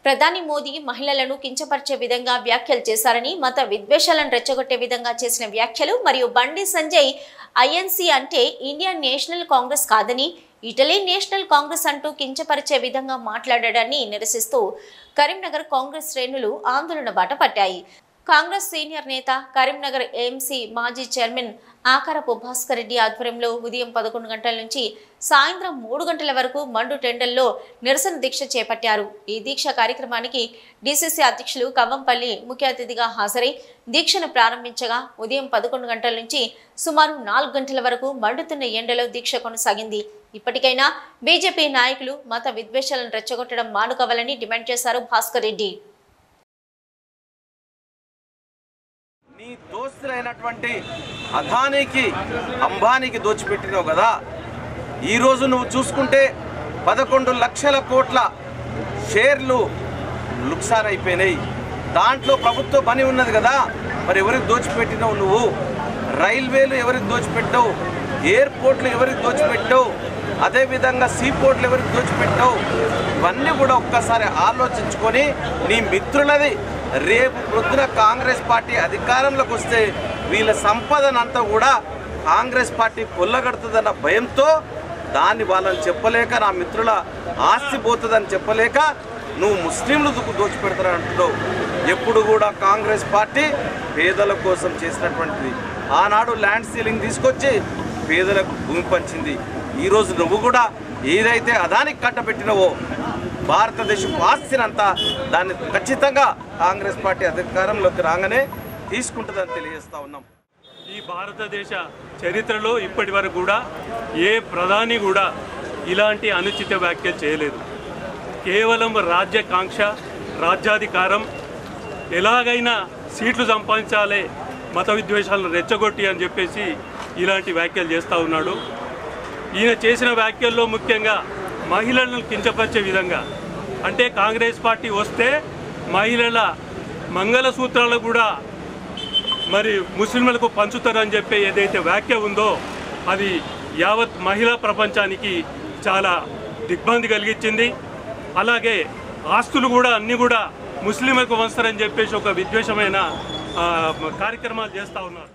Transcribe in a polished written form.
ప్రధాని మోదీ మహిళలను కించపరిచే విధంగా వ్యాఖ్యలు చేశారని, మత విద్వేషాలను రెచ్చగొట్టే విధంగా చేసిన వ్యాఖ్యలు మరియు బండి సంజయ్ ఐఎన్సీ అంటే ఇండియన్ నేషనల్ కాంగ్రెస్ కాదని, ఇటలీ నేషనల్ కాంగ్రెస్ అంటూ కించపరిచే విధంగా మాట్లాడాడని నిరసిస్తూ కరీంనగర్ కాంగ్రెస్ శ్రేణులు ఆందోళన బాట పట్టాయి. కాంగ్రెస్ సీనియర్ నేత కరీంనగర్ ఏఎంసీ మాజీ చైర్మన్ ఆకారపు భాస్కర్ రెడ్డి ఆధ్వర్యంలో ఉదయం 11 గంటల నుంచి సాయంత్రం 3 గంటల వరకు మండు టెండల్లో నిరసన దీక్ష చేపట్టారు. ఈ దీక్ష కార్యక్రమానికి డీసీసీ అధ్యక్షులు కవ్వంపల్లి ముఖ్య అతిథిగా హాజరై దీక్షను ప్రారంభించగా ఉదయం 11 గంటల నుంచి సుమారు 4 గంటల వరకు మండుతున్న ఎండలో దీక్ష కొనసాగింది. ఇప్పటికైనా బీజేపీ నాయకులు మత విద్వేషాలను రెచ్చగొట్టడం మానుకోవాలని డిమాండ్ చేశారు భాస్కర్ రెడ్డి. నీ దోస్తులైనటువంటి అదానీకి అంబానీకి దోచిపెట్టినావు కదా. ఈరోజు నువ్వు చూసుకుంటే 11 లక్షల కోట్ల షేర్లు లుక్సాన్ అయిపోయినాయి. దాంట్లో ప్రభుత్వ పని ఉన్నది కదా, మరి ఎవరికి దోచిపెట్టినావు నువ్వు? రైల్వేలు ఎవరికి దోచిపెట్టావు? ఎయిర్పోర్ట్లు ఎవరికి దోచిపెట్టావు? అదేవిధంగా సీపోర్ట్లు ఎవరికి దోచిపెట్టావు? ఇవన్నీ కూడా ఒక్కసారి ఆలోచించుకొని నీ మిత్రులది రేపు పొద్దున కాంగ్రెస్ పార్టీ అధికారంలోకి వస్తే వీళ్ళ సంపదనంతా కూడా కాంగ్రెస్ పార్టీ కొల్లగడుతుందన్న భయంతో దాన్ని వాళ్ళని చెప్పలేక, నా మిత్రుల ఆస్తి పోతుందని చెప్పలేక నువ్వు ముస్లింలు దోచిపెడతారంటున్నావు. ఎప్పుడు కూడా కాంగ్రెస్ పార్టీ పేదల కోసం చేసినటువంటిది. ఆనాడు ల్యాండ్ సీలింగ్ తీసుకొచ్చి పేదలకు భూమి పంచింది. ఈరోజు నువ్వు కూడా ఏదైతే అదానికి కట్టబెట్టినవో భారతదేశం ఆస్తినంతా దాన్ని ఖచ్చితంగా కాంగ్రెస్ పార్టీ అధికారంలోకి రాగానే తీసుకుంటుందని తెలియజేస్తా ఉన్నాం. ఈ భారతదేశ చరిత్రలో ఇప్పటి వరకు కూడా ఏ ప్రధాని కూడా ఇలాంటి అనుచిత వ్యాఖ్యలు చేయలేదు. కేవలం రాజ్యాకాంక్ష, రాజ్యాధికారం, ఎలాగైనా సీట్లు సంపాదించాలి, మత విద్వేషాలను రెచ్చగొట్టి అని చెప్పేసి ఇలాంటి వ్యాఖ్యలు చేస్తూ ఉన్నాడు. ఈయన చేసిన వ్యాఖ్యల్లో ముఖ్యంగా మహిళలను కించపరిచే విధంగా, అంటే కాంగ్రెస్ పార్టీ వస్తే మహిళల మంగళసూత్రాలు కూడా మరి ముస్లింలకు పంచుతారని చెప్పి ఏదైతే వ్యాఖ్య ఉందో అది యావత్ మహిళా ప్రపంచానికి చాలా దిగ్భ్రాంతి కలిగించింది. అలాగే ఆస్తులు కూడా అన్నీ కూడా ముస్లింలకు వంచుతారని చెప్పేసి ఒక విద్వేషమైన కార్యక్రమాలు చేస్తూ ఉన్నారు.